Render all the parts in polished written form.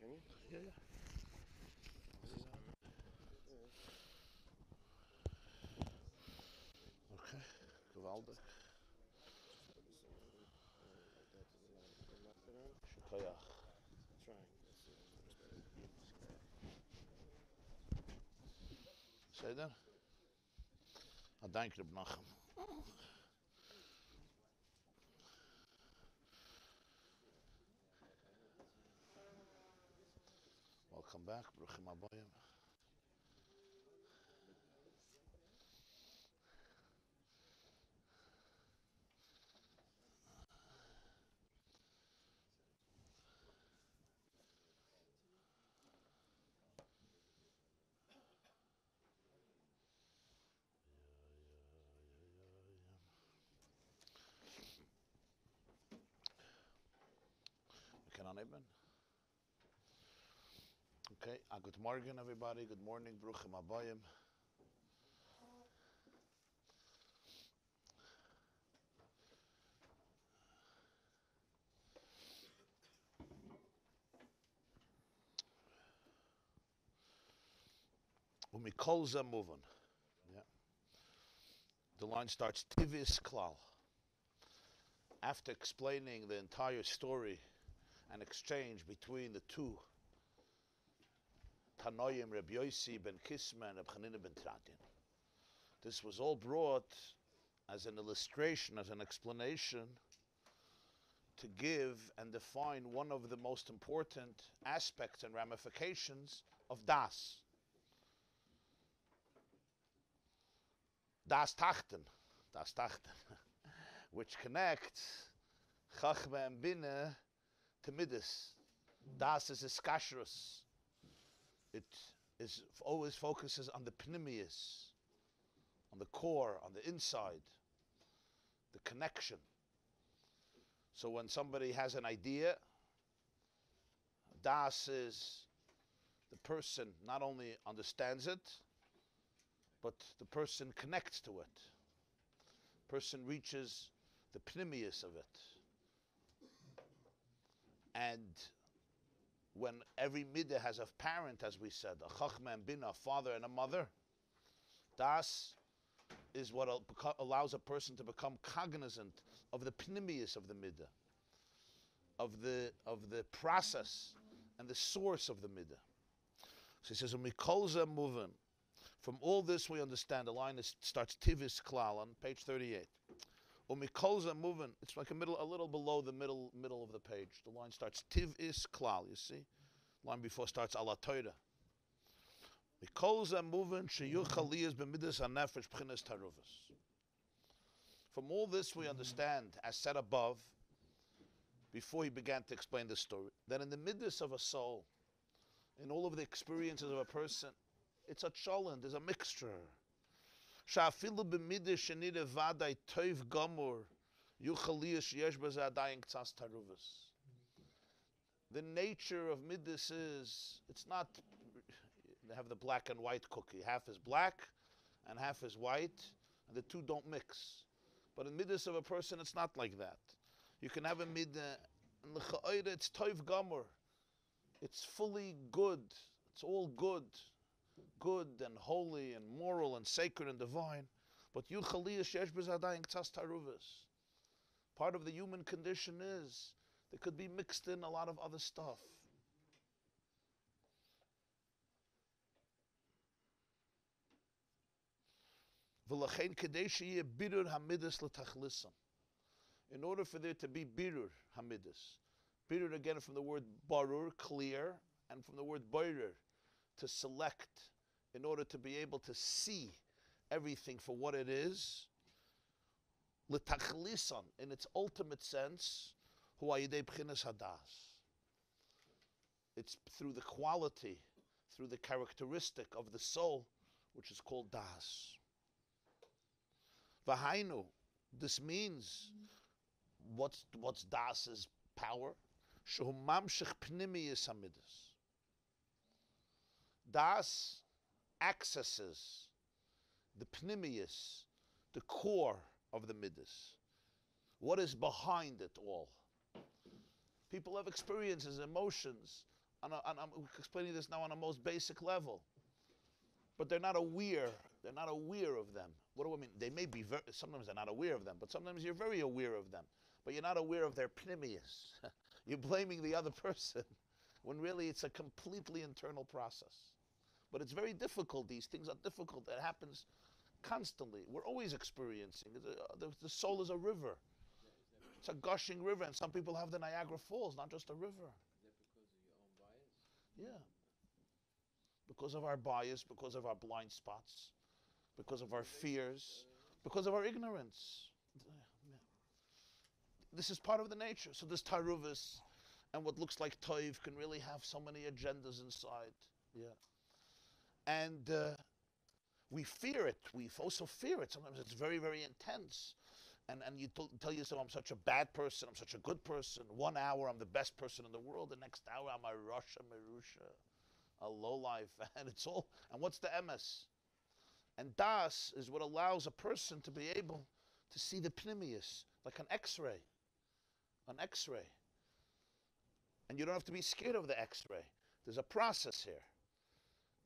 Can you? Yeah, yeah. Okay. Gewaldig. Shkoyach. Trying. Say that? I thank you, Nachum. Welcome back, Bruchim Abayim. Can I even? Okay. Good morning, everybody. Good morning, Bruchim Abayim. Umikolza moving. Yeah. The line starts Tivis Klal. After explaining the entire story and exchange between the two Tanoim, Reb Yosi ben Kisma and Reb Chanina ben Tratin. This was all brought as an illustration, as an explanation to give and define one of the most important aspects and ramifications of Das. Das Tachten, which connects Chachma and Bina to Midas. Das is iskashrus. It is always focuses on the pnimius, on the core, on the inside, the connection. So when somebody has an idea, Das is the person not only understands it, but the person connects to it. Person reaches the pnimius of it. And when every midah has a parent, as we said, a chachma and bina, a father and a mother, Das is what allows a person to become cognizant of the pnimius of the midah, of the process and the source of the midah. So he says, "Umikolza moving." From all this, we understand the line starts Tivis Klal on page 38. Umikolza moving. It's like a little below the middle of the page. The line starts Tivis Klal. You see, line before starts Ala Torah. Umikolza moving. Sheyuchaliyas b'midas hanefesh b'chinas taruvas. From all this, we understand, as said above, before he began to explain the story, that in the midas of a soul, in all of the experiences of a person, it's a cholent, there's a mixture. Sha'afilu b'midas shenire vaday toiv gamur yuchaliyas yesh b'zeh adayin k'tzas taruvas. The nature of midas is, it's not, they have the black and white cookie. Half is black and half is white, and the two don't mix. But in midas of a person, it's not like that. You can have a midah, and it's toiv gamur. It's fully good. It's all good. Good and holy and moral and sacred and divine. But yuchaliyas yesh b'zeh adayin k'tzas taruvas. Part of the human condition is there could be mixed in a lot of other stuff. V'lachein kedei sheyeh birur hamidas l'tachlisan. In order for there to be birur hamidas, birur again from the word barur, clear, and from the word boirer, to select, in order to be able to see everything for what it is, l'tachlisan, in its ultimate sense, hu ayidei b'chinas hadas. It's through the quality, through the characteristic of the soul, which is called das. V'hainu, this means, what's das's power? Shehu mamshich pnimiyus hamidas. Das accesses the pnimius, the core of the midas. What is behind it all? People have experiences, emotions. I'm explaining this now on a most basic level. But they're not aware. They're not aware of them. What do I mean? They may be, sometimes they're not aware of them, but sometimes you're very aware of them. But you're not aware of their pnimius. You're blaming the other person when really it's a completely internal process. But it's very difficult. These things are difficult. It happens constantly. We're always experiencing. The soul is a river. It's a gushing river, and some people have the Niagara Falls, not just a river. Yeah. Because of our bias, because of our blind spots, because of our fears, because of our ignorance. This is part of the nature. So this taruvis and what looks like toiv can really have so many agendas inside. Yeah. And we fear it. We also fear it. Sometimes it's very, very intense. And you tell yourself, I'm such a bad person, I'm such a good person. 1 hour, I'm the best person in the world. The next hour, I'm a Rasha Merusha, a lowlife. And it's all, and what's the emes? And Das is what allows a person to be able to see the pnimius, like an X-ray. An X-ray. And you don't have to be scared of the X-ray. There's a process here.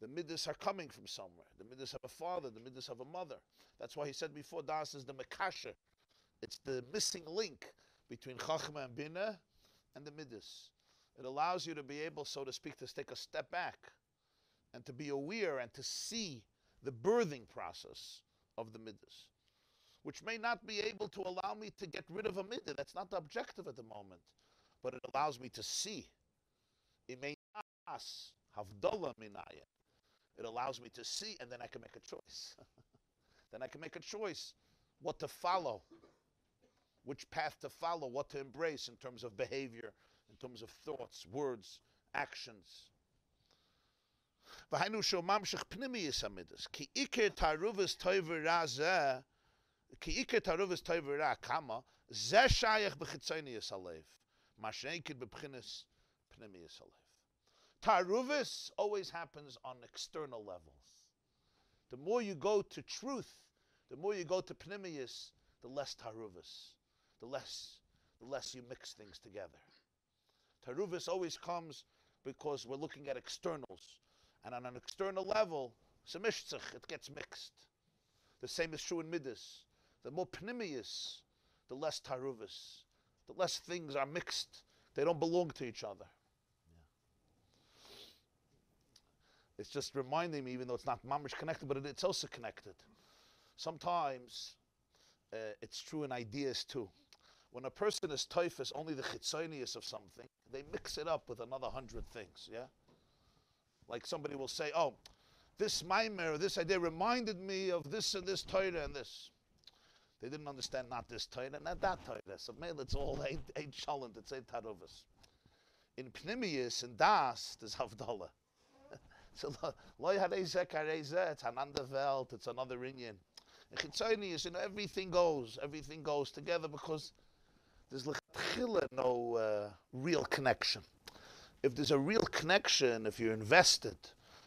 The midas are coming from somewhere. The midas have a father, the midas have a mother. That's why he said before, Das is the mekasher. It's the missing link between Chachma and Bina and the midas. It allows you to be able, so to speak, to take a step back and to be aware and to see the birthing process of the midas, which may not be able to allow me to get rid of a midah. That's not the objective at the moment, but it allows me to see. It may not havdala minayin. It allows me to see, and then I can make a choice. Then I can make a choice what to follow, which path to follow, what to embrace in terms of behavior, in terms of thoughts, words, actions. V'hainu shel mamshech pnimiyus hamidas ki iker taruvas toivera zeh ki iker taruvas toivera kama zeh shayach b'chitzonius halev mashenekid b'bchinas pnimiyus halev. Taruvas always happens on external levels. The more you go to truth, the more you go to pnimius, the less taruvas, the less you mix things together. Taruvas always comes because we're looking at externals. And on an external level, it gets mixed. The same is true in midas. The more pnimius, the less taruvas. The less things are mixed. They don't belong to each other. Yeah. It's just reminding me, even though it's not mamish connected, but it's also connected. Sometimes it's true in ideas too. When a person is toifus, only the chitzonius of something, they mix it up with another 100 things, yeah? Like somebody will say, oh, this maimer, this idea reminded me of this and this Torah and this. They didn't understand not this Torah, not that Torah. So man, it's all eight shalent, it's 8 taruvas. In Pnimius and Das, there's Havdalah. So loy harezeh karezeh, it's another Welt, it's another Inyan. In Chitzonius, everything goes together because there's no real connection. If there's a real connection, if you're invested,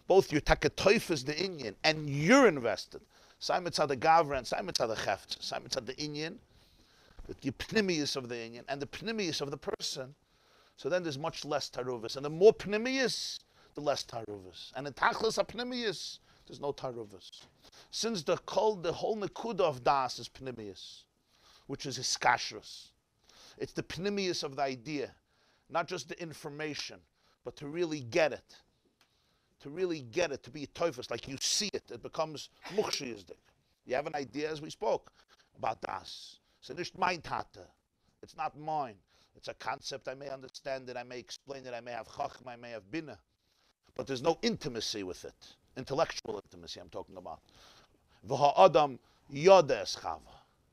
both your takatoifas the Inyan and you're invested, Simon tzad the Gavra and Simon tzad the Cheft, Simon tzad the Inyan, the pnimius of the Inyan and the pnimius of the person, so then there's much less taruvas. And the more pnimius, the less taruvas. And in tachlis pnimius, there's no taruvas. Since the whole nekuda of das is pnimius, which is hiskashrus. It's the pnimius of the idea, not just the information, but to really get it. To really get it, to be a toifus, like you see it, it becomes mukhshiyazdik. You have an idea, as we spoke, about das. So nicht mein Tate. It's not mine. It's a concept, I may understand it, I may explain it, I may have chachma, I may have bina. But there's no intimacy with it. Intellectual intimacy I'm talking about. V'ha adam yoda es chava.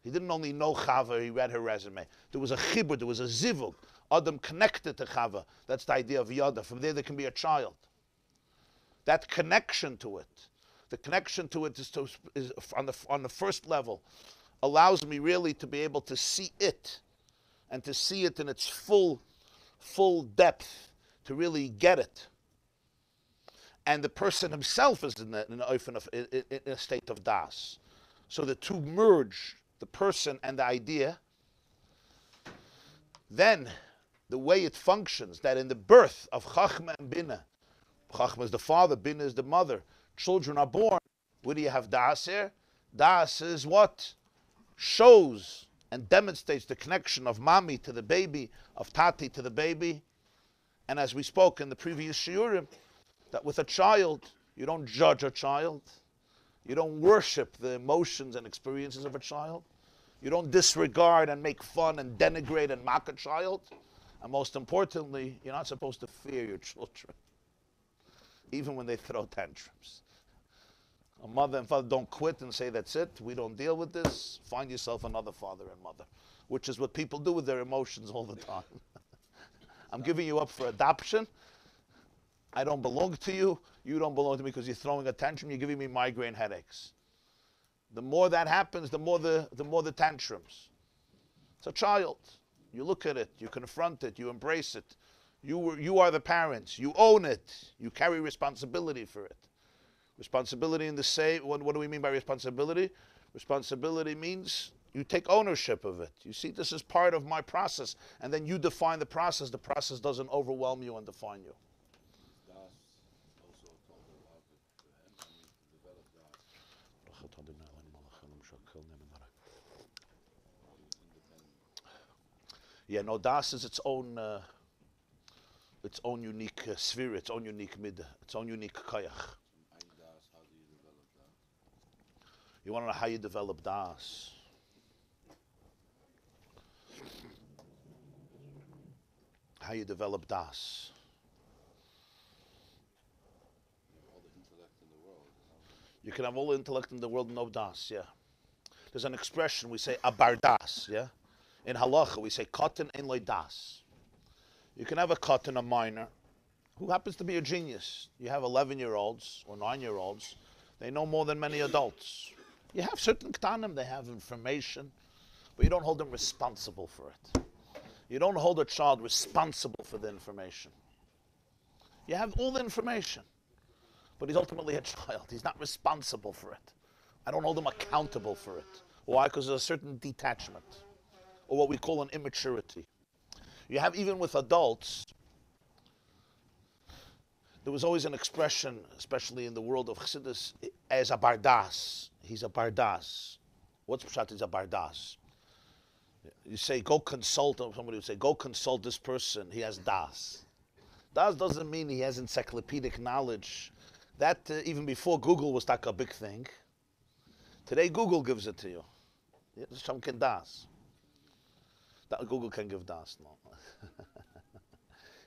He didn't only know Chava, he read her resume. There was a chibur, there was a zivug. Adam connected to Chava. That's the idea of Yada. From there can be a child. That connection to it, the connection to it is on the first level, allows me really to be able to see it, and to see it in its full depth, to really get it. And the person himself is in a state of das. So the two merge, the person and the idea. Then the way it functions, that in the birth of Chachma and Bina, Chachma is the father, Bina is the mother, children are born. Where do you have Daas here? Daas is what shows and demonstrates the connection of Mami to the baby, of Tati to the baby. And as we spoke in the previous shiurim, that with a child, you don't judge a child. You don't worship the emotions and experiences of a child. You don't disregard and make fun and denigrate and mock a child. And most importantly, you're not supposed to fear your children, even when they throw tantrums. A mother and father don't quit and say, that's it, we don't deal with this. Find yourself another father and mother, which is what people do with their emotions all the time. I'm giving you up for adoption. I don't belong to you. You don't belong to me because you're throwing a tantrum. You're giving me migraine headaches. The more that happens, the more the tantrums. It's a child. You look at it. You confront it. You embrace it. You are the parents. You own it. You carry responsibility for it. Responsibility in the same. What do we mean by responsibility? Responsibility means you take ownership of it. You see, this is part of my process, and then you define the process. The process doesn't overwhelm you and define you. Yeah, no, Das is its own unique sphere, its own unique midah, its own unique koyach. You want to know how you develop Das? How you develop Das? You can have all the intellect in the world, no Das. Yeah. There's an expression we say abar Das. Yeah. In halacha, we say, katan ein lo das. You can have a katan, a minor, who happens to be a genius. You have 11-year-olds or 9-year-olds. They know more than many adults. You have certain ktanim, they have information, but you don't hold them responsible for it. You don't hold a child responsible for the information. You have all the information, but he's ultimately a child. He's not responsible for it. I don't hold him accountable for it. Why? Because there's a certain detachment, or what we call an immaturity. You have, even with adults, there was always an expression, especially in the world of Chassidus, as a bardas. He's a bardas. What's pshat? He's a bardas. You say, go consult, or somebody would say, go consult this person, he has das. Das doesn't mean he has encyclopedic knowledge. That, even before Google was like a big thing. Today, Google gives it to you. Some can das. That Google can give das, no.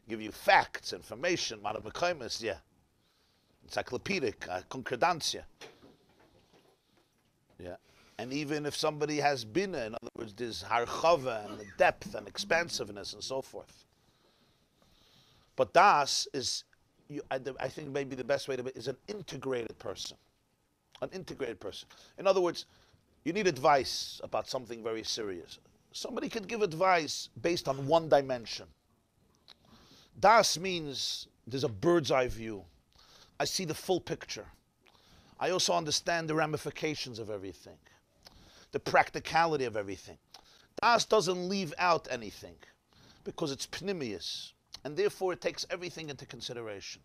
Give you facts, information, yeah. Encyclopedic, concordancia. Yeah. And even if somebody has bina, in other words, there's harchava and the depth and expansiveness and so forth. But das is, I think maybe the best way to be, is an integrated person. An integrated person. In other words, you need advice about something very serious. Somebody could give advice based on one dimension. Das means there's a bird's eye view. I see the full picture. I also understand the ramifications of everything, the practicality of everything. Das doesn't leave out anything because it's pnimius, and therefore it takes everything into consideration.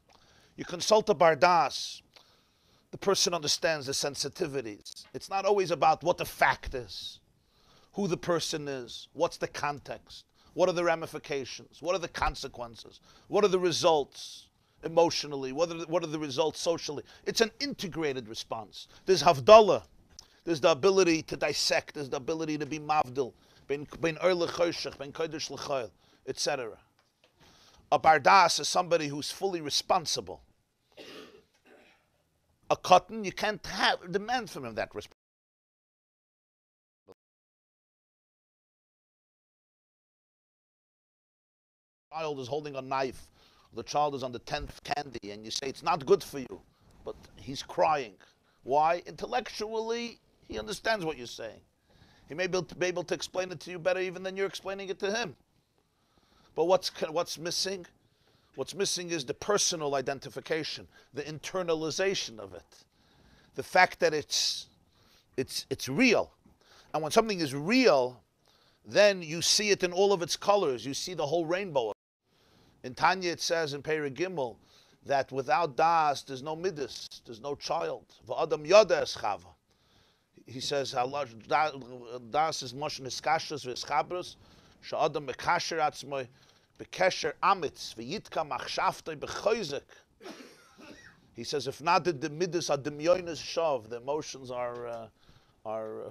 You consult a bardas, the person understands the sensitivities. It's not always about what the fact is, who the person is, what's the context, what are the ramifications, what are the consequences, what are the results emotionally, what are the results socially. It's an integrated response. There's havdalah, there's the ability to dissect, there's the ability to be mavdil, ben ur lechoshech, ben kodesh lechayil, etc. A bardas is somebody who's fully responsible. A cotton, you can't demand from him that responsibility. The child is holding a knife, the child is on the 10th candy, and you say it's not good for you, but he's crying. Why? Intellectually, he understands what you're saying. He may be able to explain it to you better even than you're explaining it to him. But what's missing? What's missing is the personal identification, the internalization of it, the fact that it's real. And when something is real, then you see it in all of its colors. You see the whole rainbow. In Tanya it says in Perek Gimel that without Das there's no midas, there's no child. V'adam yada eschava. He says Das is mosh niskashus v'eschabros she'adam mekasher atzmoi bekesher amitz v'yitka machshavtoi b'choizek. He says, if not the midas are demyonis shav, the emotions are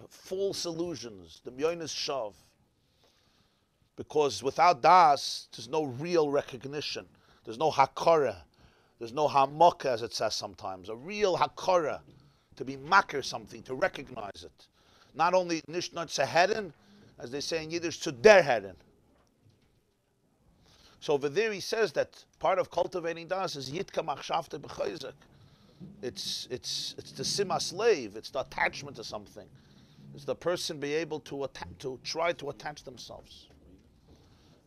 false illusions. Demyonis shav. Because without das, there's no real recognition. There's no hakara. There's no hamaka, as it says sometimes. A real hakara, to be makir something, to recognize it. Not only nishnot seheden, as they say in Yiddish, to der heden. So over there he says that part of cultivating das is yitka machshavte b'chayzek. It's the sima slave. It's the attachment to something. It's the person be able to try to attach themselves.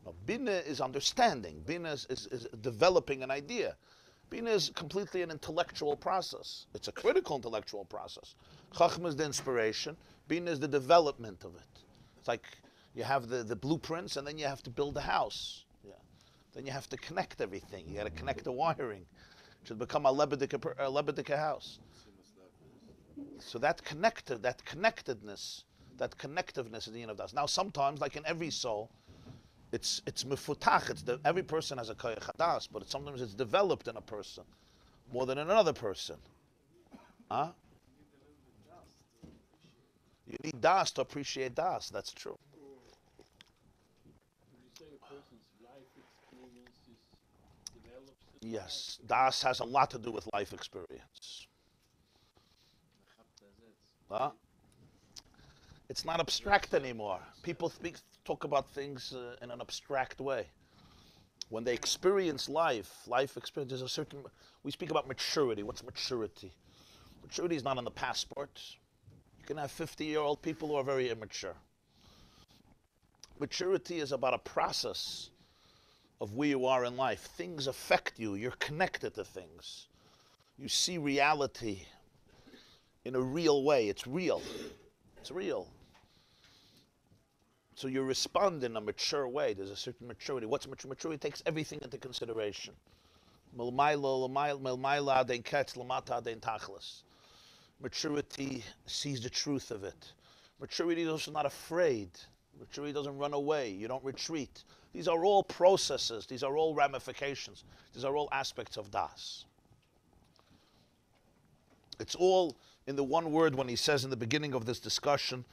Now, bina is understanding. Bina is developing an idea. Bina is completely an intellectual process. It's a critical intellectual process. Chachma is the inspiration. Bina is the development of it. It's like you have the blueprints, and then you have to build the house. Then you have to connect everything. You got to connect the wiring. It should become a Lebedika house. So that connectedness, that connectiveness is the yin of das. Now sometimes, like in every soul, it's mefutach. Every person has a koyach hadas, but sometimes it's developed in a person more than in another person. Huh? You need das to appreciate das. That's true. Yes, das has a lot to do with life experience. Huh? It's not abstract anymore. People talk about things in an abstract way. When they experience life experience, there's a certain, we speak about maturity. What's maturity? Maturity is not on the passport. You can have 50-year-old people who are very immature. Maturity is about a process of where you are in life. Things affect you. You're connected to things. You see reality in a real way. It's real. It's real. So you respond in a mature way. There's a certain maturity. What's maturity? Maturity takes everything into consideration. Maturity sees the truth of it. Maturity is also not afraid. Maturity doesn't run away. You don't retreat. These are all processes. These are all ramifications. These are all aspects of das. It's all in the one word when he says in the beginning of this discussion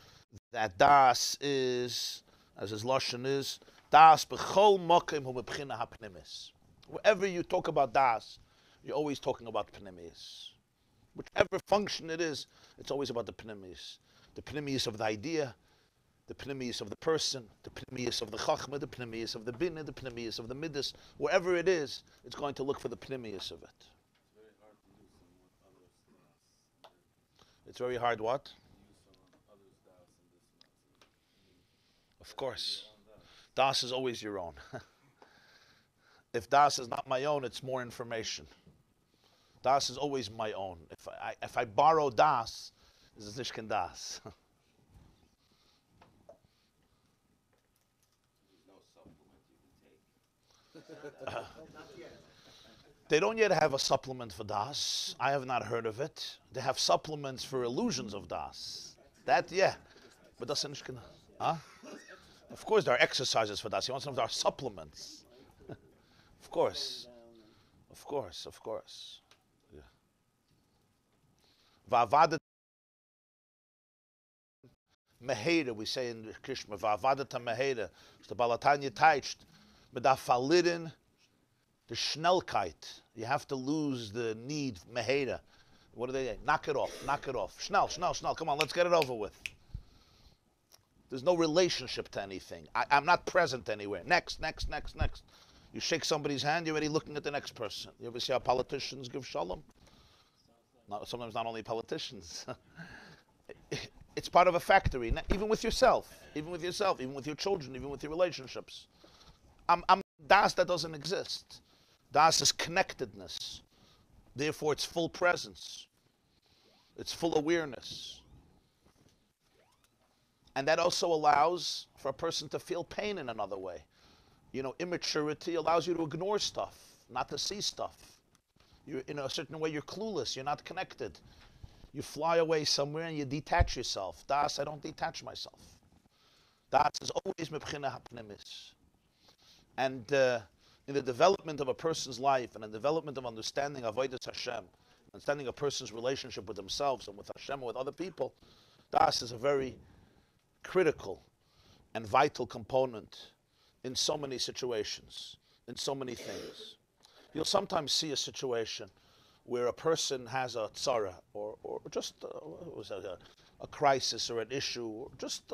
that das is, as his lashon is, das b'chol mokim hu mebchina hapnimis. Wherever you talk about das, you're always talking about pnimis. Whichever function it is, it's always about the pnimis. The pnimis of the idea, the pnimis of the person, the pnimis of the chachma, the pnimis of the bina, the pnimis of the midas. Wherever it is, it's going to look for the pnimis of it. It's very hard what? Of course. Das is always your own. If das is not my own, it's more information. Das is always my own. If I borrow das, it's a zishkin das. They don't yet have a supplement for das. I have not heard of it. They have supplements for illusions of das. That, yeah. But that's zishkin. Huh? Of course, there are exercises for das. He wants to know if there are supplements. Of course. Of course, of course. Va'avadat meheda, we say in Krishma, va'avadat meheda. The Balatanya teicht, mit der Verlitten, the Schnellkeit. You have to lose the need, meheda. What do they say? Knock it off, knock it off. Schnell, schnell, schnell. Come on, let's get it over with. There's no relationship to anything. I'm not present anywhere. Next, next, next, next. You shake somebody's hand, you're already looking at the next person. You ever see how politicians give shalom? Sometimes not only politicians. It's part of a factory, even with yourself, even with yourself, even with your children, even with your relationships. Das that doesn't exist. Das is connectedness. Therefore, it's full presence. It's full awareness. And that also allows for a person to feel pain in another way. Immaturity allows you to ignore stuff, not to see stuff. In a certain way, you're clueless, you're not connected. You fly away somewhere and you detach yourself. Das, I don't detach myself. Das is always mebchina hapnimis. And in the development of a person's life and the development of understanding avodas Hashem, understanding a person's relationship with themselves and with Hashem and with other people, Das is a very critical and vital component in so many situations, in so many things. You'll sometimes see a situation where a person has a tzara or just a crisis or an issue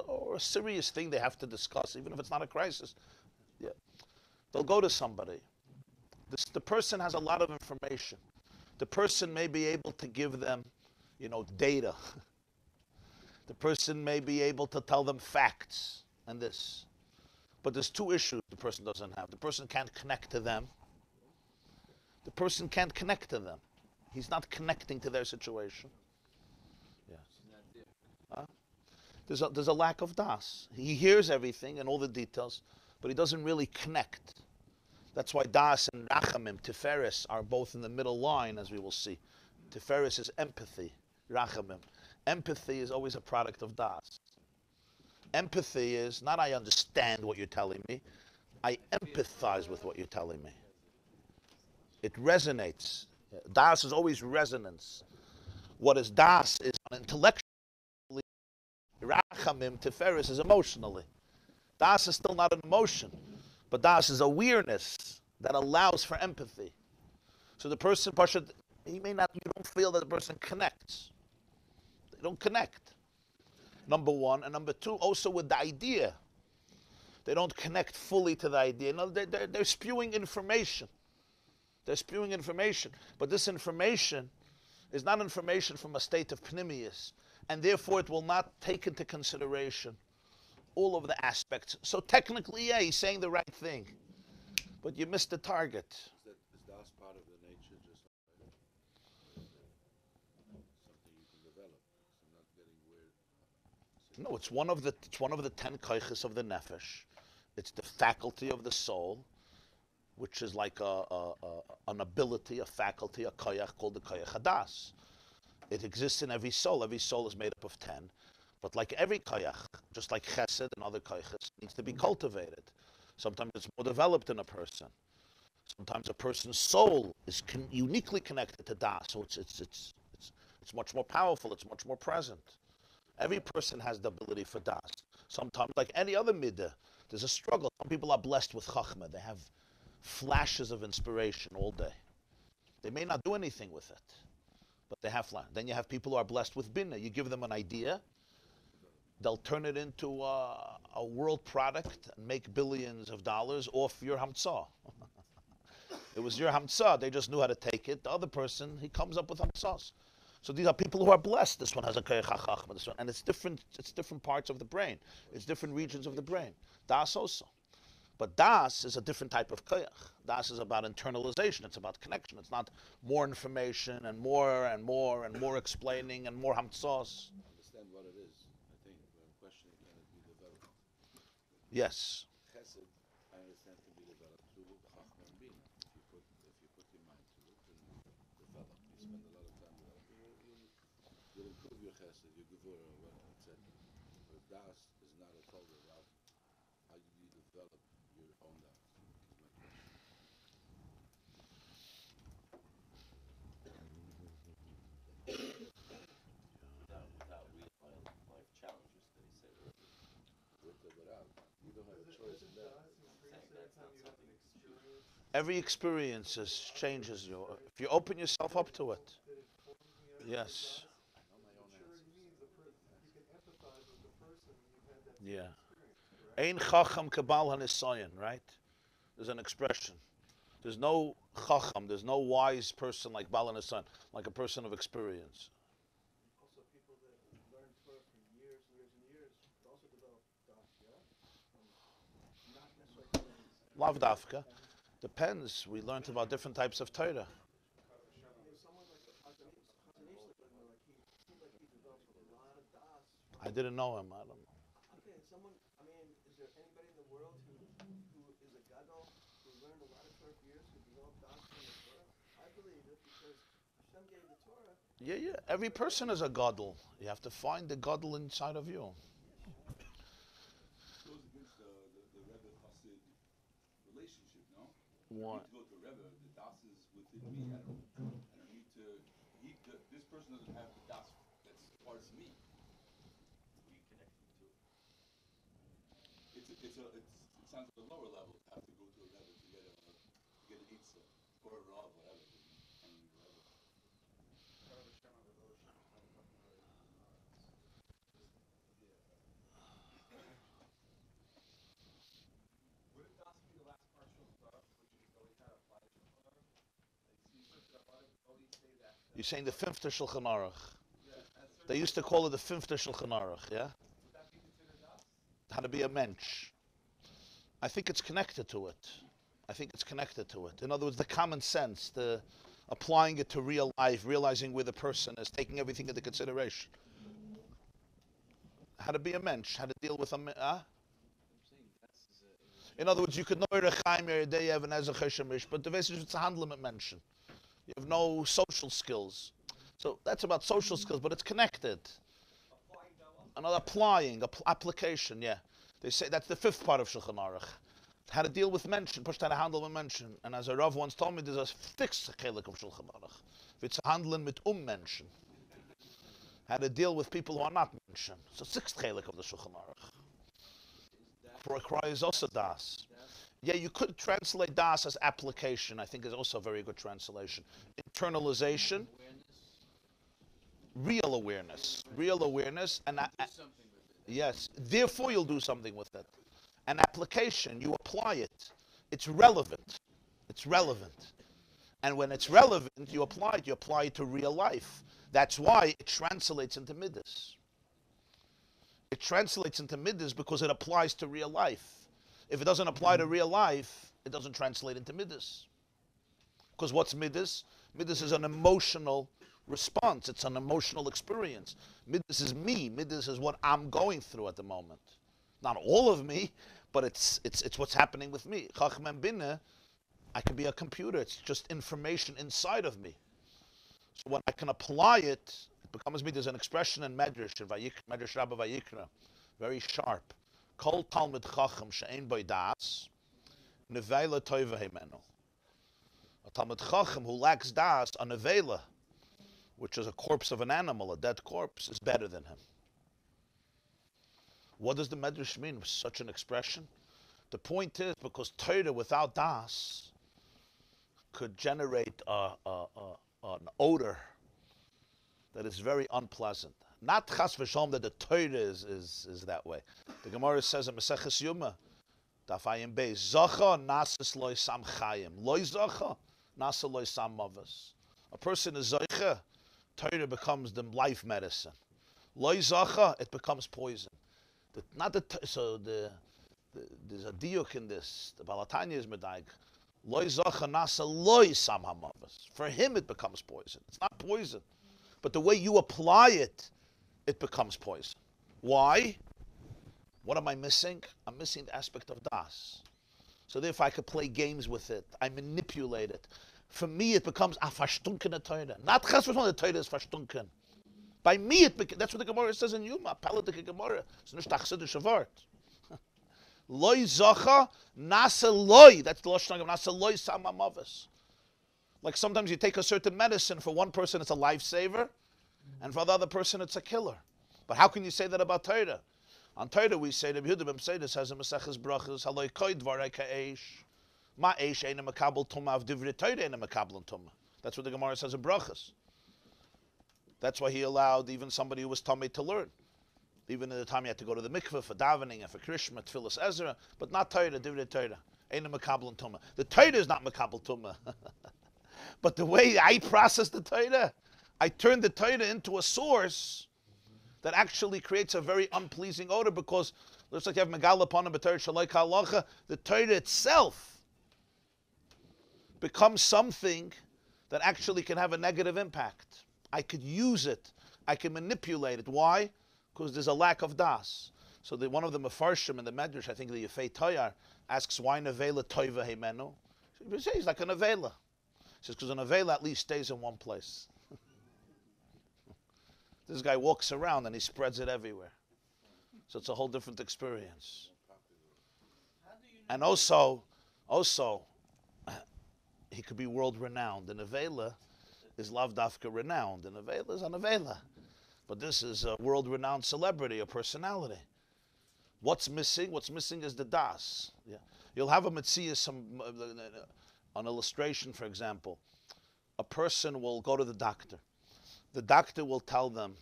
or a serious thing they have to discuss, even if it's not a crisis. Yeah. They'll go to somebody. The person has a lot of information. The person may be able to give them, data. The person may be able to tell them facts and this. But there's two issues the person doesn't have. The person can't connect to them. The person can't connect to them. He's not connecting to their situation. Yeah. There's a lack of das. He hears everything and all the details, but he doesn't really connect. That's why das and rachamim, tiferes, are both in the middle line, as we will see. Tiferes is empathy. Rachamim. Empathy is always a product of das. Empathy is not I understand what you're telling me, I empathize with what you're telling me. It resonates. Das is always resonance. What is das is intellectually. Rachamim, tiferes is emotionally. Das is still not an emotion, but das is awareness that allows for empathy. So the person, you don't feel that the person connects. They don't connect. Number one. And number two, also with the idea. They don't connect fully to the idea. No, they're spewing information. They're spewing information. But this information is not information from a state of pnimius. And therefore it will not take into consideration all of the aspects. So technically, yeah, he's saying the right thing. But you missed the target. Is that part of the nature, just something you can develop? So not getting weird. No, it's one of the 10 koiches of the nefesh. It's the faculty of the soul, which is like an ability, a faculty, a koyach called the koyach hadas. It exists in every soul. Every soul is made up of 10. But like every koyach, just like chesed and other koyches, needs to be cultivated. Sometimes it's more developed in a person. Sometimes a person's soul is uniquely connected to das, so it's much more powerful. It's much more present. Every person has the ability for das. Sometimes, like any other midah, there's a struggle. Some people are blessed with chachma. They have flashes of inspiration all day. They may not do anything with it, but they have flashes. Then you have people who are blessed with binah. You give them an idea, they'll turn it into a world product and make billions of dollars off your hamtzah. It was your hamtzah. They just knew how to take it. The other person, he comes up with hamtzahs. So these are people who are blessed. This one has a koyach hachachma, this one, and it's different parts of the brain. It's different regions of the brain. Das also. But das is a different type of koyach. Das is about internalization. It's about connection. It's not more information and more and more and more explaining and more hamtzahs. Understand what it is. I think the question is, can it be developed? Yes. Chesed, I understand, can be developed through chachma and bina. If you put your mind to it and develop, you spend a lot of time developing, you'll improve your chesed, your gevura, etc. But das is not a total about how do you develop your own das. Is my question. Without real life challenges that he said earlier. With or without, you don't have a choice in that. Saying that's not something you can choose. Every experience changes you. If you open yourself up to it. Yes. I know my own answer. Yeah. Ein chacham kabal hanisayan, right? There's an expression. There's no chacham, there's no wise person like Bal hanisayan, like a person of experience. Also, people that learn Torah for years and years and years also develop das, yeah? Not necessarily. Lav dafka. Depends. We learned about different types of Torah. Someone like the Chassidus, like he seemed like he developed a lot of das. I didn't know him. I don't know. Because Hashem gave the Torah. Yeah. Every person is a gadol. You have to find the gadol inside of you. It goes against the Rebbe Chassid relationship, no? What? I need to go to Rebbe. The das is within me. I don't need to. This person doesn't have the das that's part of me. Who are you connecting to? It sounds at a lower level to have to go to a Rebbe to get an Eitzah or a Rav, whatever. I mean, Rebbe. Part of Hashem devotion. Would it not be the last partial stuff, which is the way to apply it to the Torah? You search it up on it, only say that. You're saying the fifth Shulchan Aruch. Yeah, They used to call it the fifth Shulchan Aruch, yeah? would that be considered Das? How to be a mensch. I think it's connected to it. In other words, the common sense, the applying it to real life, realizing where the person is, taking everything into consideration. How to be a mensch, how to deal with a I'm saying that's In other words, you could know Rechaim, Yeredeyev, and Ezra Cheshamish, but the message is a handling mention. You have no social skills. So that's about social skills, but it's connected. Applying Dawa? Another application, yeah. They say that's the fifth part of Shulchan Aruch. How to deal with mention, push how to handle with mention. And as a Rav once told me, there's a fixed chelik of Shulchan Aruch. It's handling mit mention. How to deal with people who are not mention. So sixth chelik of the Shulchan Aruch. For a cry is also das. Yeah, you could translate das as application. I think is also a very good translation. Internalization, real awareness, and yes. Therefore, you'll do something with it. An application, you apply it. It's relevant. And when it's relevant, you apply it to real life. That's why it translates into midas. It translates into midas because it applies to real life. If it doesn't apply to real life, it doesn't translate into midas. Because what's midas? Midas is an emotional response. It's an emotional experience. Midas is me. Midas is what I'm going through at the moment. Not all of me, but it's what's happening with me. Chacham and Binah, I can be a computer. It's just information inside of me. So when I can apply it, it becomes me. There's an expression in Medrash, Medrash Rabbah Vayikra, very sharp. Kol Talmid Chacham she'ein boi das, nevela toiva himenu. A Talmid Chacham who lacks das, a nevela, which is a corpse of an animal, a dead corpse, is better than him. What does the Medrash mean with such an expression? The point is, because Torah without das could generate an odor that is very unpleasant. Not chas v'shalom that the Torah is that way. The Gemara says in Maseches Yuma, Daf Ayin Beis, Zacha nasis loy sam chayim, loy zacha nasa loy sam mavas. A person is zacha, Torah becomes the life medicine. Loy zacha, it becomes poison. There's a diuk in this. The Balatanya is medaik. Loy zacha nasa loy sam hamavas. For him, it becomes poison. It's not poison, but the way you apply it, it becomes poison. Why? What am I missing? I'm missing the aspect of das. So therefore, I could play games with it. I manipulate it. For me, it becomes a verstunken Torah. Not chas v'shon the Torah is verstunken. By me, that's what the Gemara says in Yuma. Politic Gemara. It's not Chassidus Wort. Loy zacha nasa loy. That's the lashon of nasa loy samamavas. Like sometimes you take a certain medicine. For one person, it's a lifesaver, and for the other person, it's a killer. But how can you say that about Torah? On Torah, we say the Yehuda B'Mseidus has a Maseches Brachos Haloi Koi Dvarei Ka'esh Ma Eish Eina Makabel Tumah Av Divrei Torah Eina Makabel Tumah. That's what the Gemara says in Brachos. That's why he allowed even somebody who was Tamei to learn. Even in the time he had to go to the mikveh for davening and for Krishma, Tfilas Ezra, but not Torah, Divrei Torah Eina Makabel Tumah. The Torah is not Makabel Tumah. But the way I process the Torah, I turn the Torah into a source that actually creates a very unpleasing odor, because looks like you have Megala upon a B'Torah Shalai Ka'alacha. The Torah itself becomes something that actually can have a negative impact. I could use it. I can manipulate it. Why? Because there's a lack of das. So one of the Mefarshim in the Medrash, I think the Yefei Toyar, asks why Nevela Toiva Himenu. He's like a Nevela. He says, because an Avela at least stays in one place. This guy walks around and he spreads it everywhere. So it's a whole different experience. And also, he could be world renowned. And Avela is lav dafka renowned. And Avela is an Avela. But this is a world renowned celebrity, a personality. What's missing? What's missing is the das. Yeah. You'll have a Metzias, an illustration, for example. A person will go to the doctor. The doctor will tell them,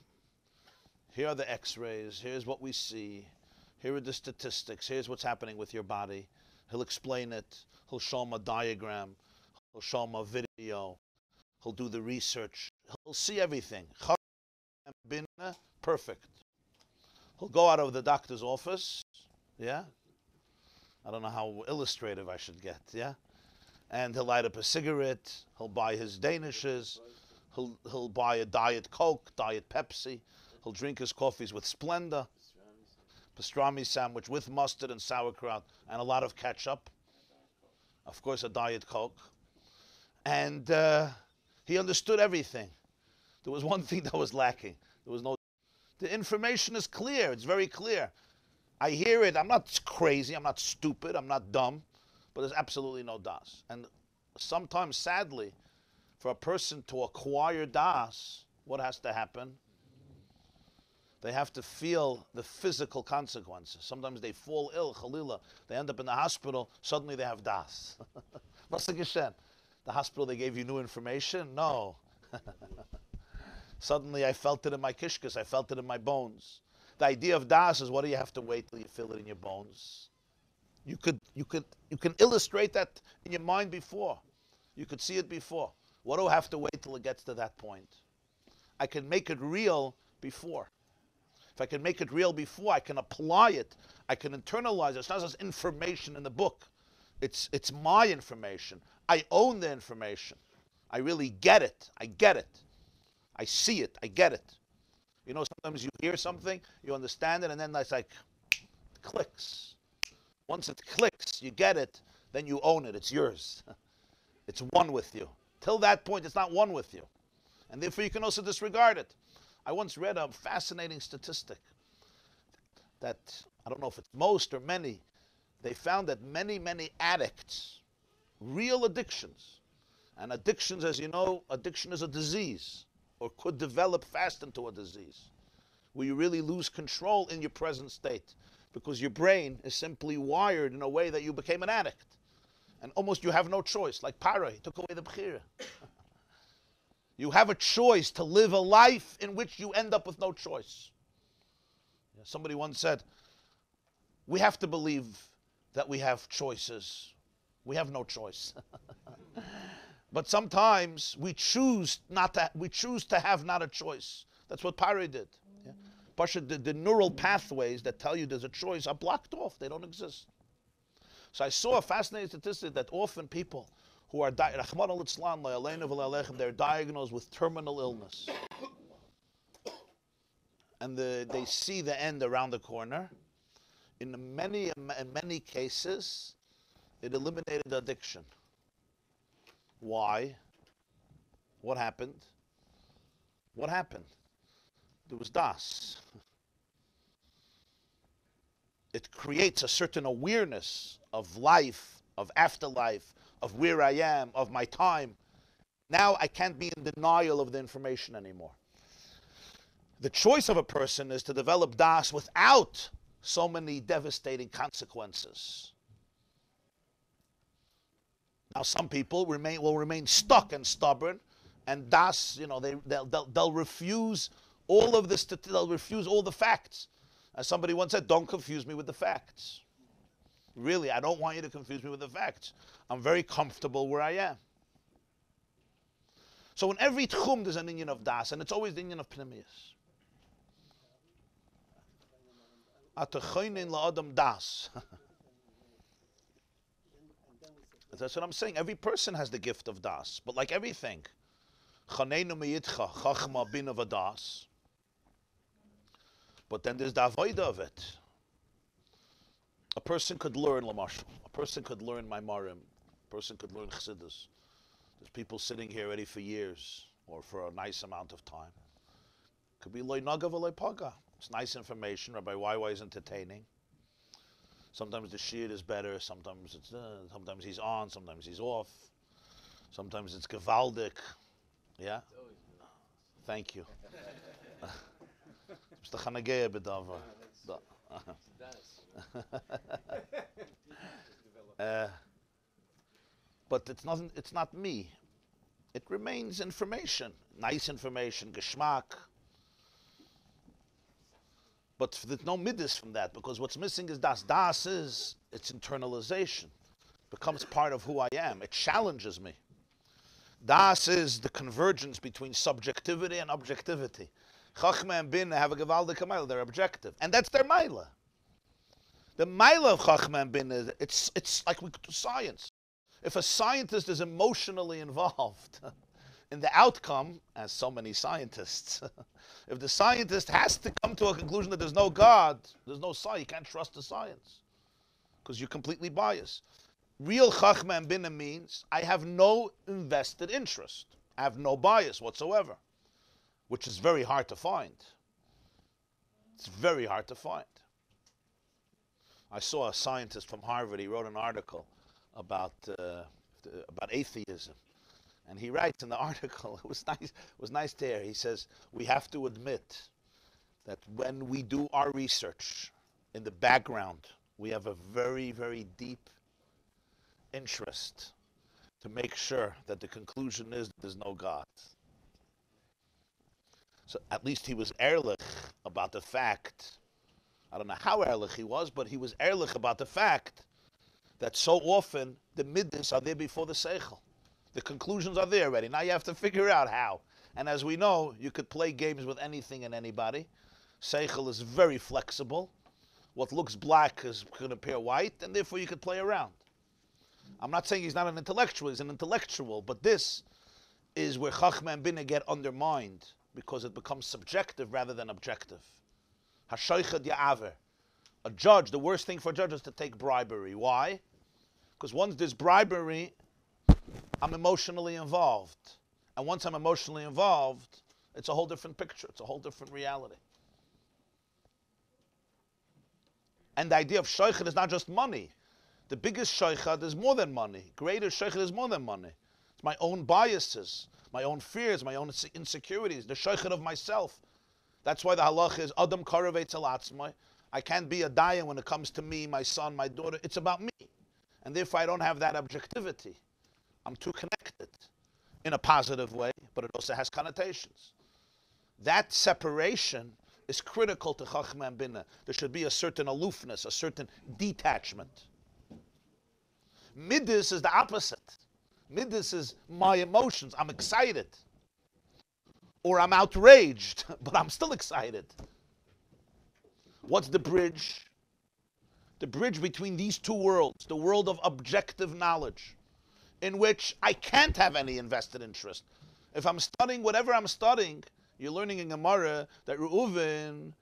here are the x-rays, here's what we see, here are the statistics, here's what's happening with your body. He'll explain it, he'll show them a diagram, he'll show them a video, he'll do the research, he'll see everything. Perfect. He'll go out of the doctor's office, yeah? I don't know how illustrative I should get, yeah? And he'll light up a cigarette, he'll buy his Danishes, he'll buy a Diet Coke, Diet Pepsi, he'll drink his coffees with Splenda, pastrami sandwich with mustard and sauerkraut, and a lot of ketchup. Of course, a Diet Coke. And he understood everything. There was one thing that was lacking. There was no... The information is clear. It's very clear. I hear it. I'm not crazy. I'm not stupid. I'm not dumb. But there's absolutely no das. And sometimes, sadly, for a person to acquire das, what has to happen? They have to feel the physical consequences. Sometimes they fall ill, chalila. They end up in the hospital. Suddenly they have das. What's the geshen? The hospital, they gave you new information? No. Suddenly I felt it in my kishkas. I felt it in my bones. The idea of das is, what do you have to wait till you feel it in your bones? You can illustrate that in your mind before. You could see it before. What do I have to wait till it gets to that point? I can make it real before. If I can make it real before, I can apply it. I can internalize it. It's not just information in the book. It's my information. I own the information. I really get it. I get it. I see it. I get it. You know, sometimes you hear something, you understand it, and then it's like, it clicks. Once it clicks, you get it, then you own it. It's yours. It's one with you. Till that point, it's not one with you. And therefore, you can also disregard it. I once read a fascinating statistic that, I don't know if it's most or many, they found that many, many addicts, real addictions, and addictions, as you know, addiction is a disease, or could develop fast into a disease, where you really lose control in your present state, because your brain is simply wired in a way that you became an addict. And almost you have no choice, like Para, he took away the bechira. You have a choice to live a life in which you end up with no choice. Somebody once said, we have to believe that we have choices. We have no choice. But sometimes we choose to have not a choice. That's what Pari did. Yeah? Pasha, the neural pathways that tell you there's a choice are blocked off. They don't exist. So I saw a fascinating statistic that often people who are they're diagnosed with terminal illness, and they see the end around the corner. In many cases, it eliminated addiction. Why? What happened? What happened? There was das. It creates a certain awareness of life, of afterlife, of where I am, of my time. Now I can't be in denial of the information anymore. The choice of a person is to develop das without so many devastating consequences. Now some people will remain stuck and stubborn, and das, they'll refuse all of this. They'll refuse all the facts. As somebody once said, "Don't confuse me with the facts." Really, I don't want you to confuse me with the facts. I'm very comfortable where I am. So in every tchum there's an inyan of das, and it's always the inyan of pnimius. Atachoinin la'adam das. That's what I'm saying. Every person has the gift of das, but like everything, chaneinu miyitcha chachma bin of a das. But then there's the avoida of it. A person could learn Lamashal. A person could learn Maimarim. A person could learn Chassidus. There's people sitting here already for years or for a nice amount of time. Could be loy naga v'loy paga. It's nice information. Rabbi YY is entertaining. Sometimes the shiur is better. Sometimes he's on. Sometimes he's off. Sometimes it's gewaldic. Yeah. Thank you. Mr. Chanagea bedava. But it's not me. It remains information. Nice information, geschmack. But there's no midas from that, because what's missing is das. Das is its internalization. Becomes part of who I am. It challenges me. Das is the convergence between subjectivity and objectivity. Chachma and Bina have a gewaldige maila. They're objective. And that's their maila. The maila of Chachma and Bina, it's like we do science. If a scientist is emotionally involved in the outcome, as so many scientists, if the scientist has to come to a conclusion that there's no God, there's no science, you can't trust the science because you're completely biased. Real Chachma and Bina means I have no invested interest. I have no bias whatsoever, which is very hard to find. It's very hard to find. I saw a scientist from Harvard. He wrote an article about atheism, and he writes in the article. It was nice to hear. He says we have to admit that when we do our research, in the background, we have a very, very deep interest to make sure that the conclusion is that there's no God. So at least he was ehrlich about the fact. I don't know how ehrlich he was, but he was ehrlich about the fact that so often the middas are there before the seichel. The conclusions are there already. Now you have to figure out how. And as we know, you could play games with anything and anybody. Seichel is very flexible. What looks black could appear white, and therefore you could play around. I'm not saying he's not an intellectual, he's an intellectual, but this is where Chachma and Bina get undermined, because it becomes subjective rather than objective. Hashoichad ya'aver. A judge, the worst thing for a judge is to take bribery. Why? Because once there's bribery, I'm emotionally involved. And once I'm emotionally involved, it's a whole different picture. It's a whole different reality. And the idea of shoichad is not just money. The biggest shoichad is more than money. Greater shoichad is more than money. It's my own biases, my own fears, my own insecurities, the shoichad of myself. That's why the halach is Adam karavei tzalatzmai. I can't be a dayan when it comes to me, my son, my daughter. It's about me. And therefore I don't have that objectivity. I'm too connected in a positive way, but it also has connotations. That separation is critical to Chachma and Bina. There should be a certain aloofness, a certain detachment. Midas is the opposite. Midas is my emotions. I'm excited. Or I'm outraged, but I'm still excited. What's the bridge? The bridge between these two worlds, the world of objective knowledge, in which I can't have any invested interest. If I'm studying whatever I'm studying, you're learning in Gemara that Reuven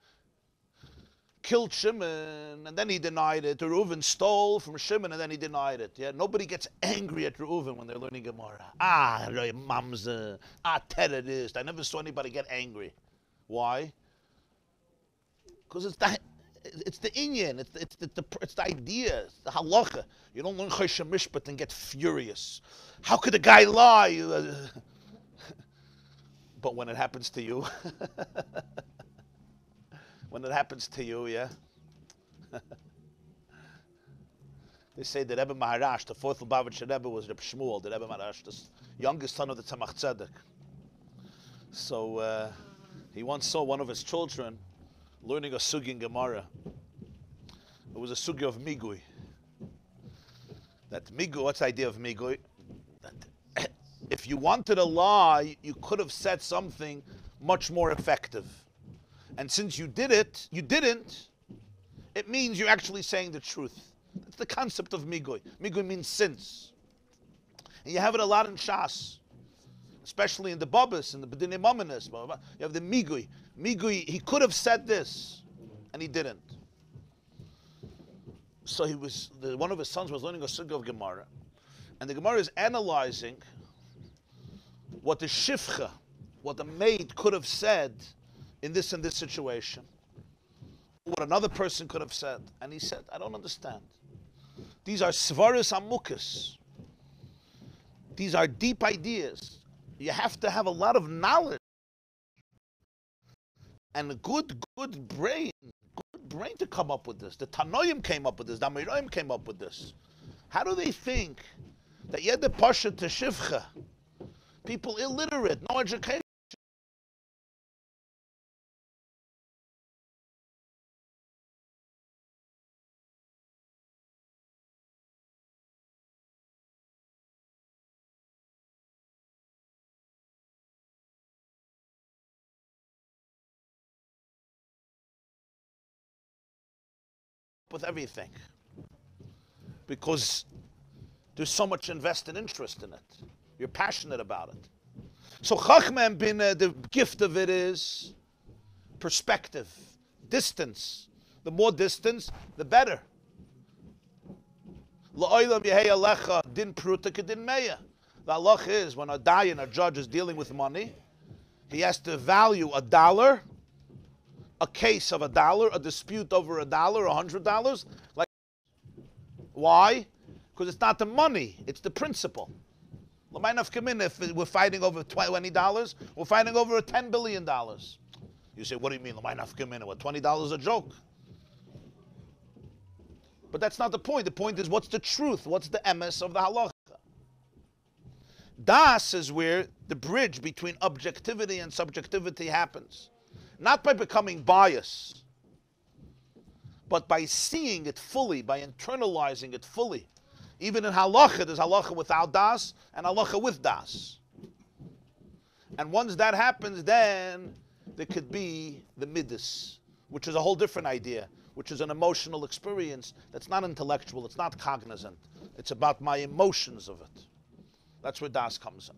killed Shimon and then he denied it. Or Reuven stole from Shimon and then he denied it. Yeah, nobody gets angry at Reuven when they're learning Gemara. Mamza, terrorist. I never saw anybody get angry. Why? Because it's the inyan, it's the idea, it's the halacha. You don't learn Choshen Mishpat and get furious. How could a guy lie? But when it happens to you, when it happens to you, yeah. They say that Rebbe Maharash, the fourth Lubavitcher Rebbe, was Reb Shmuel, the Rebbe Maharash, the youngest son of the Tzemach Tzedek. So he once saw one of his children learning a sugi in Gemara. It was a sugi of migui. That migui, what's the idea of migui? That if you wanted to lie, you could have said something much more effective. And since you did it, you didn't, it means you're actually saying the truth. That's the concept of migui. Migui means since. And you have it a lot in Shas, especially in the Babas, in the B'dinei Mamanis. You have the migui. Migui, he could have said this, and he didn't. So one of his sons was learning a sugi of Gemara, and the Gemara is analyzing what the shifcha, what the maid could have said in this and this situation, what another person could have said. And he said, I don't understand. These are svaris amukas. These are deep ideas. You have to have a lot of knowledge and a good brain to come up with this. The Tanoim came up with this. The Amoraim came up with this. How do they think that yet the pasha to shivcha, people illiterate, no education, with everything? Because there's so much invested interest in it. You're passionate about it. So Chachma and Bina, the gift of it is perspective, distance. The more distance, the better. La'olam yehei alecha din pruta kedin meya. The halach is when a dayan, a judge, is dealing with money, he has to value $1, a case of $1, a dispute over $1, $100. Like, why? Because it's not the money, it's the principle. If we're fighting over $20, we're fighting over $10 billion. You say, what do you mean? What, $20 a joke? But that's not the point. The point is, what's the truth? What's the emes of the halacha? Das is where the bridge between objectivity and subjectivity happens. Not by becoming biased, but by seeing it fully, by internalizing it fully. Even in halacha, there's halacha without das and halacha with das. And once that happens, then there could be the midas, which is a whole different idea, which is an emotional experience that's not intellectual, it's not cognizant. It's about my emotions of it. That's where das comes in.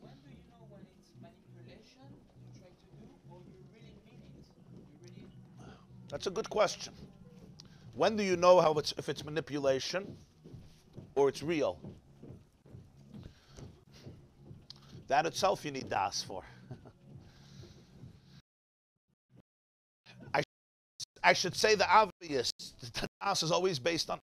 When do you know when it's manipulation you try to do, or you really mean it? You really... That's a good question. When do you know if it's manipulation or it's real? That itself you need das for. I should say the obvious. The das is always based on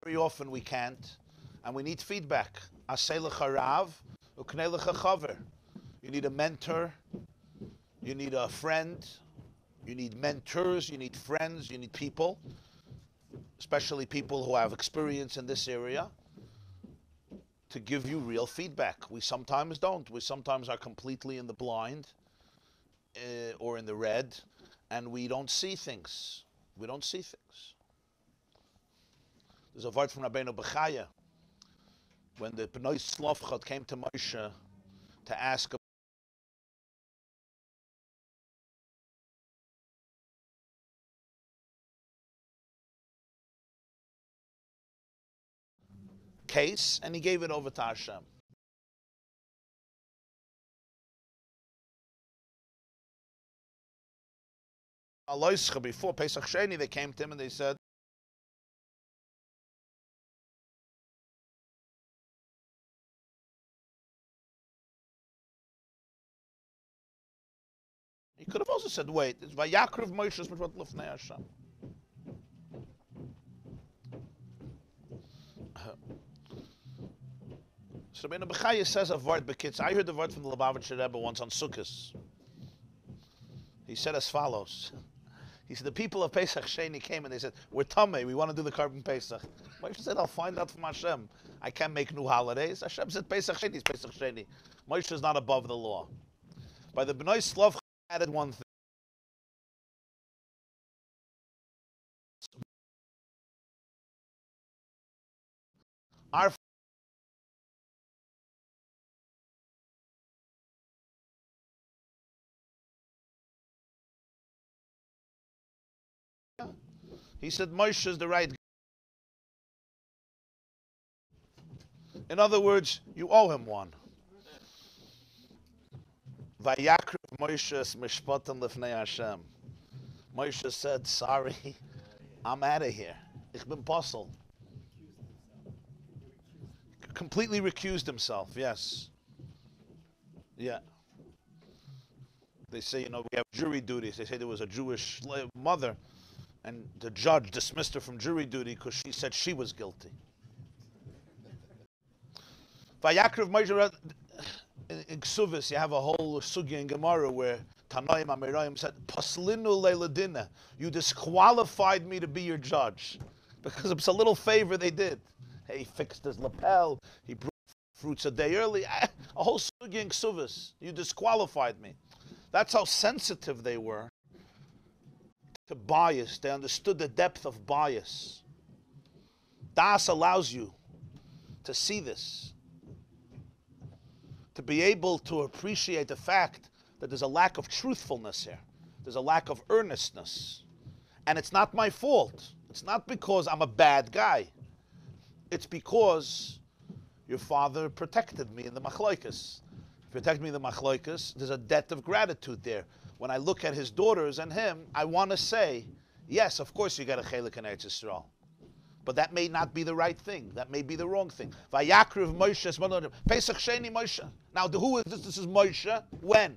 very often we can't, and we need feedback. Asay lecha rav, uknei lecha chaver. You need a mentor, you need a friend, you need mentors, you need friends, you need people, especially people who have experience in this area, to give you real feedback. We sometimes don't. We sometimes are completely in the blind or in the red, and we don't see things. We don't see things. There's a word from Rabbeinu Bechaya when the Bnei Slavchot came to Moshe to ask a case, and he gave it over to Hashem. Before Pesach Sheni, they came to him and they said, he could have also said, wait, it's Vayakriv Moshe's Mitzvot Lifnei Hashem. So Rabbeinu Bechaya says a word, Bekitz. I heard the word from the Lubavitcher Rebbe once on Sukkot. He said as follows. He said, the people of Pesach Sheni came and they said, we're Tameh, we want to do the Korban Pesach. Moshe said, I'll find out from Hashem. I can't make new holidays. Hashem said, Pesach Sheni is Pesach Sheni. Moshe is not above the law. By the Bnei Slav added one thing. Our he said Moshe is the right guy. In other words, you owe him one. Vayakriv Moshe's mishpatim lefnei Hashem. Moshe said, sorry, I'm out of here. Ich bin posel. Completely recused himself, yes. Yeah. They say, we have jury duties. They say there was a Jewish mother, and the judge dismissed her from jury duty because she said she was guilty. Vayakriv Moshe, in Ksuvis, you have a whole sugya in Gemara where Tanoim Amirayim said, Paslinu leiladina, you disqualified me to be your judge. Because it's a little favor they did. Hey, he fixed his lapel, he brought fruits a day early. A whole sugya in Ksuvis. You disqualified me. That's how sensitive they were to bias. They understood the depth of bias. Das allows you to see this, to be able to appreciate the fact that there's a lack of truthfulness here. There's a lack of earnestness. And it's not my fault. It's not because I'm a bad guy. It's because your father protected me in the machloikas. Protect me in the machloikas. There's a debt of gratitude there. When I look at his daughters and him, I want to say, yes, of course you got a chelik in Eretz Yisrael. But that may not be the right thing. That may be the wrong thing. Vayakriv Moshe, Pesach Sheni Moshe. Now, who is this? This is Moshe. When?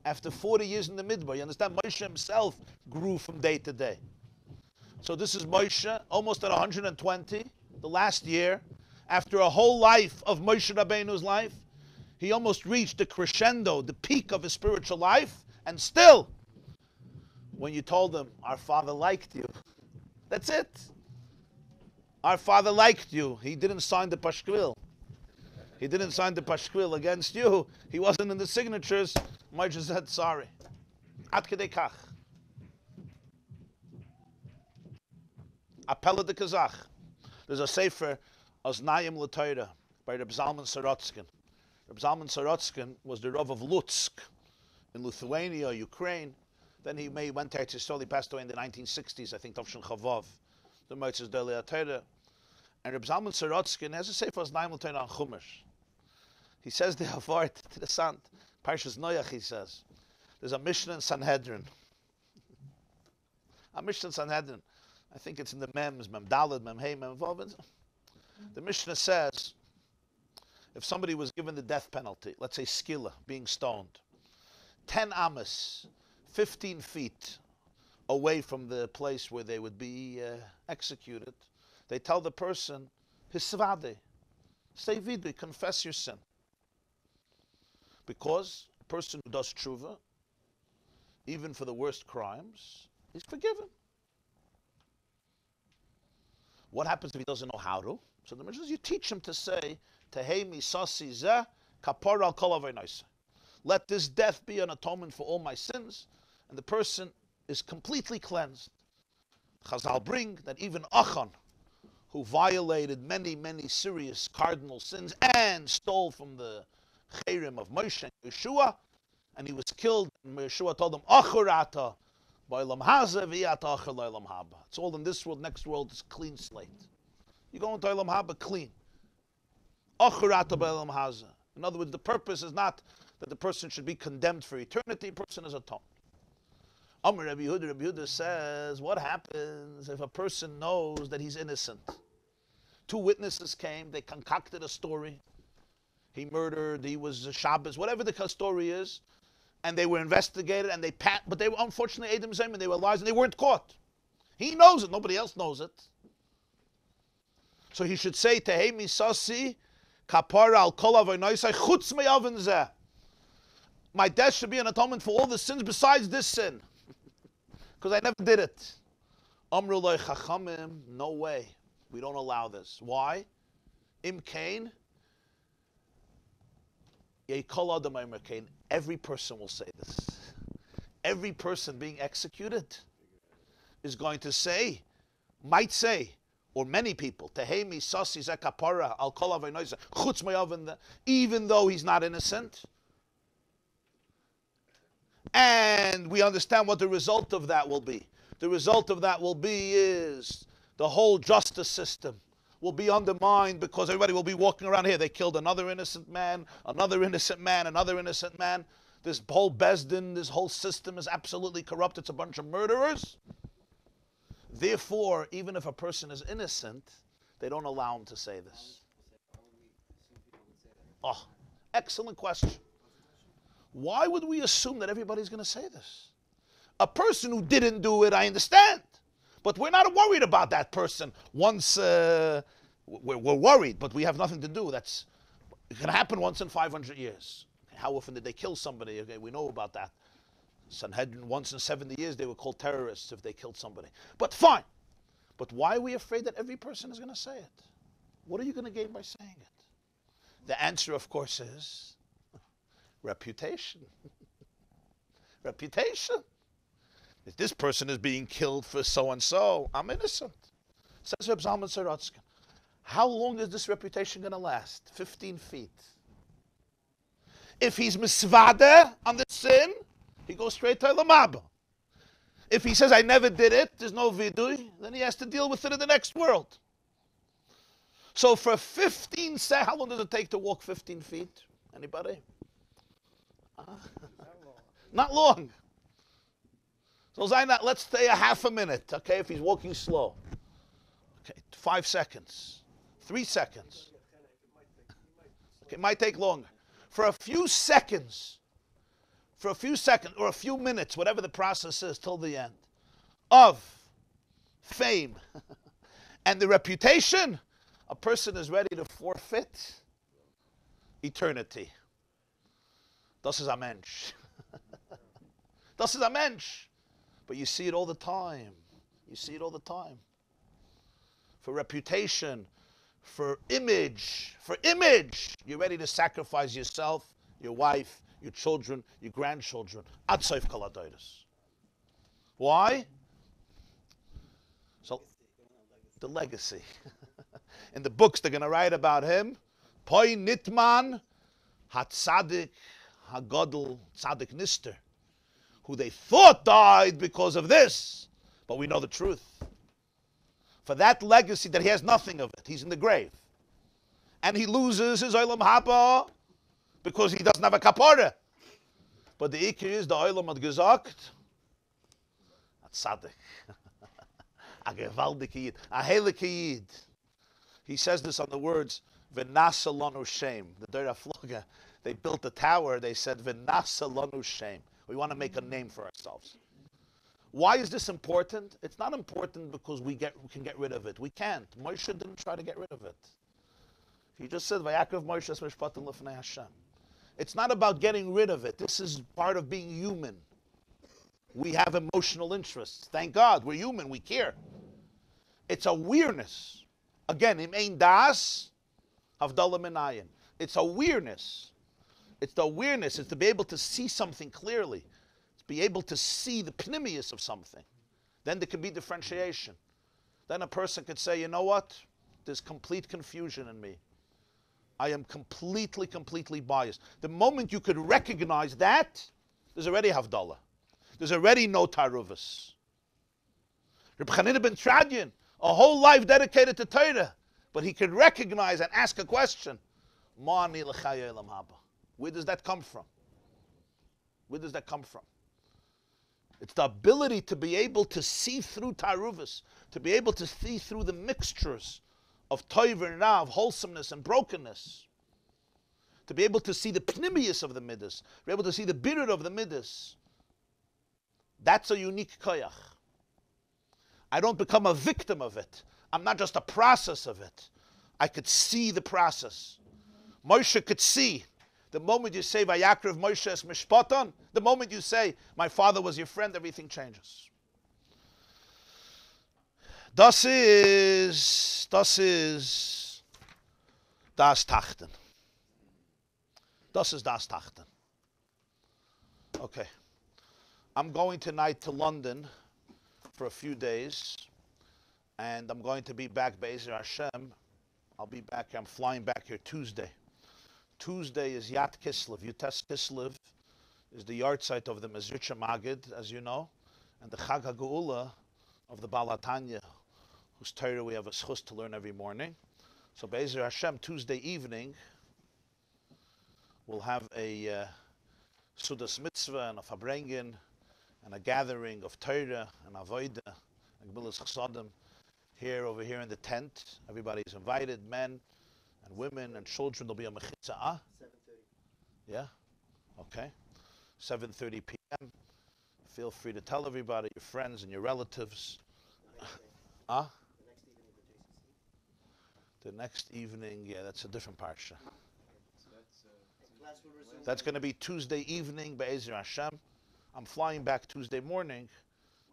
After 40 years in the Midbar. You understand? Moshe himself grew from day to day. So this is Moshe, almost at 120, the last year. After a whole life of Moshe Rabbeinu's life, he almost reached the crescendo, the peak of his spiritual life. And still, when you told him, our father liked you, that's it. Our father liked you. He didn't sign the pashkvil. He didn't sign the pashkvil against you. He wasn't in the signatures. Moshe said, sorry. Ad kedei kach. Appella de Kazakh. There's a sefer, Oznayim L'Torah, by Reb Zalman Sorotskin. Reb Zalman Sorotskin was the Rav of Lutsk in Lithuania, Ukraine. Then he went to Eretz Yisrael. He passed away in the 1960s, I think, Tavshin Chavav. The Moitzes Deli Torah. And Reb Zalman Sorotskin has a sefer Oznayim L'Torah on Chumash. He says the Havart to the Sant. Parshas Noach, he says. There's a Mishnah in Sanhedrin. A Mishnah in Sanhedrin. I think it's in the Mems, Mem Daled, Mem Hey, Mem Vav. The Mishnah says, if somebody was given the death penalty, let's say skila, being stoned, 10 amas, 15 feet away from the place where they would be executed, they tell the person, Hisvade, say vidui, confess your sin. Because a person who does tshuva, even for the worst crimes, is forgiven. What happens if he doesn't know how to? So the Mishnah says you teach him to say, Tehemi sasi zeh kapar al kol aveinosei. Let this death be an atonement for all my sins, and the person is completely cleansed. Chazal bring that even Achan, who violated many, many serious cardinal sins and stole from the Cherim of Moshe and Yeshua, and he was killed, and Yeshua told him, Achurata, it's all in this world. Next world is clean slate. You go into Olam Haba clean. In other words, the purpose is not that the person should be condemned for eternity. The person is atoned. Amr Rabbi Yehuda says, what happens if a person knows that he's innocent? 2 witnesses came. They concocted a story. He murdered. He was a Shabbos. Whatever the story is. And they were investigated, and but they were unfortunately Edom Zeman. They were lies, and they weren't caught. He knows it. Nobody else knows it. So he should say, Tehemi sasi kapara al kol aveinosei chutz me'aven zeh. My death should be an atonement for all the sins besides this sin, because I never did it. Amru loy chachamim, no way. We don't allow this. Why? Im kain. Every person will say this. Every person being executed is going to say, might say, or many people, Tehemi sasi zeh kapara al kol aveinosei chutz me'aven zeh, even though he's not innocent. And we understand what the result of that will be. The result of that will be is the whole justice system will be undermined because everybody will be walking around here. They killed another innocent man, another innocent man, another innocent man. this whole Besdin, this whole system is absolutely corrupt. It's a bunch of murderers. Therefore, even if a person is innocent, they don't allow him to say this. Oh, excellent question. Why would we assume that everybody's going to say this? A person who didn't do it, I understand. But we're not worried about that person. Once we're worried, but we have nothing to do. It can happen once in 500 years. How often did they kill somebody? Okay, we know about that. Sanhedrin, once in 70 years, they were called terrorists if they killed somebody. But fine. But why are we afraid that every person is going to say it? What are you going to gain by saying it? The answer, of course, is reputation. Reputation. If this person is being killed for so-and-so, I'm innocent. Says Reb Zalman Sorotzkin. How long is this reputation going to last? 15 feet. If he's misvade on the sin, he goes straight to Olam Haba. If he says, I never did it, there's no vidui, then he has to deal with it in the next world. So for 15 seconds, how long does it take to walk 15 feet? Anybody? Not long. So Zainat, let's stay a half a minute, okay, if he's walking slow. Okay, 5 seconds. 3 seconds. Okay, it might take longer. For a few seconds, or a few minutes, whatever the process is till the end, of fame and the reputation, a person is ready to forfeit eternity. Das ist ein Mensch. Das ist ein Mensch. But you see it all the time. You see it all the time. For reputation, for image, you're ready to sacrifice yourself, your wife, your children, your grandchildren. Ad sof kol hadoros. Why? So, the legacy. In the books, they're going to write about him. Poi nitman hatzadik hagodl tzadik nister, who they thought died because of this, but we know the truth. For that legacy that he has nothing of it, he's in the grave. And he loses his Olam Haba because he doesn't have a kapara. But the ikir is the Olam had gesagt, a tzaddik, a gewaldige yid, a heilige yid. He says this on the words, v'nasa lanu shem. The Deira Floga, they built a tower, they said, v'nasa lanu shem. We want to make a name for ourselves. Why is this important? It's not important because we can get rid of it. We can't. Moshe didn't try to get rid of it. He just said, Vayakov Moshe es mishpatim lefnei Hashem. It's not about getting rid of it. This is part of being human. We have emotional interests. Thank God, we're human, we care. It's awareness. Again, im ein das, havdalah minayin. It's awareness. It's the awareness. It's to be able to see something clearly. It's be able to see the pnimius of something. Then there can be differentiation. Then a person could say, you know what? There's complete confusion in me. I am completely biased. The moment you could recognize that, there's already havdalah. There's already no taruvus. Reb Chanina ben Tradian, a whole life dedicated to Torah, but he could recognize and ask a question. Ma'ani l'chaya elam haba. Where does that come from? Where does that come from? It's the ability to be able to see through taruvus, to be able to see through the mixtures of toiv and ra, of wholesomeness and brokenness, to be able to see the pnimius of the midas, be able to see the birur of the midas. That's a unique koyach. I don't become a victim of it. I'm not just a process of it. I could see the process. Moshe could see. The moment you say, Vayakrev Moshe es mishpaton, the moment you say, my father was your friend, everything changes. Das is das Tachten. Das is das Tachten. Okay. I'm going tonight to London for a few days, and I'm going to be back, Be'ezer Hashem. I'll be back, I'm flying back here Tuesday. Tuesday is Yat Kislev. Yutes Kislev is the yard site of the Mezritcha Magid, as you know, and the Chag HaGeula of the Balatanya, whose Torah we have a schus to learn every morning. So Be'ezer Hashem, Tuesday evening, we'll have a Sudas Mitzvah and a Fabrengen and a gathering of Torah and Avodah and Gemilas Chassadim here over here in the tent. Everybody's invited, men and women and children. There'll be a Mechitza. 7:30. Yeah? Okay. 7:30 p.m. Feel free to tell everybody, your friends and your relatives. The The next evening, yeah, that's a different parsha. So that's, And class will resume. That's going to be Tuesday evening, Be'ezer Hashem. I'm flying back Tuesday morning,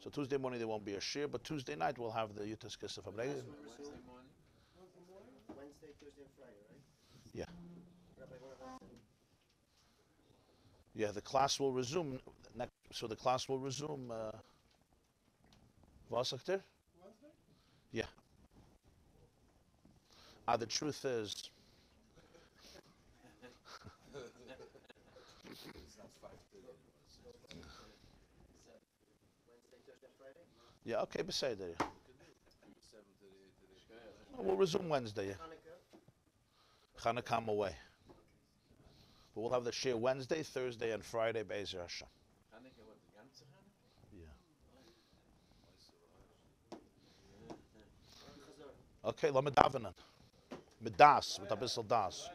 so Tuesday morning there won't be a shir, but Tuesday night we'll have the Yutas Kisaf Class Abrega. will Wednesday resume morning? Wednesday, Thursday, and Friday, right? Yeah. Rabbi, what about that? Yeah, the class will resume next. So the class will resume. Was sagt er? Yeah. The truth is, It's not 5:30 anymore. Wednesday, Thursday, and Friday? yeah, okay, beside there. Yeah. 7:30, 8:30. We'll resume Wednesday. Yeah. Hanukkah? Hanukkah I'm away. But we'll have the shir Wednesday, Thursday, and Friday, Be'ezer Hashem. Hanukkah, what, the ganze Hanukkah? Yeah. Chazor. Okay, lamed davening. Mit das, mit a bissel das.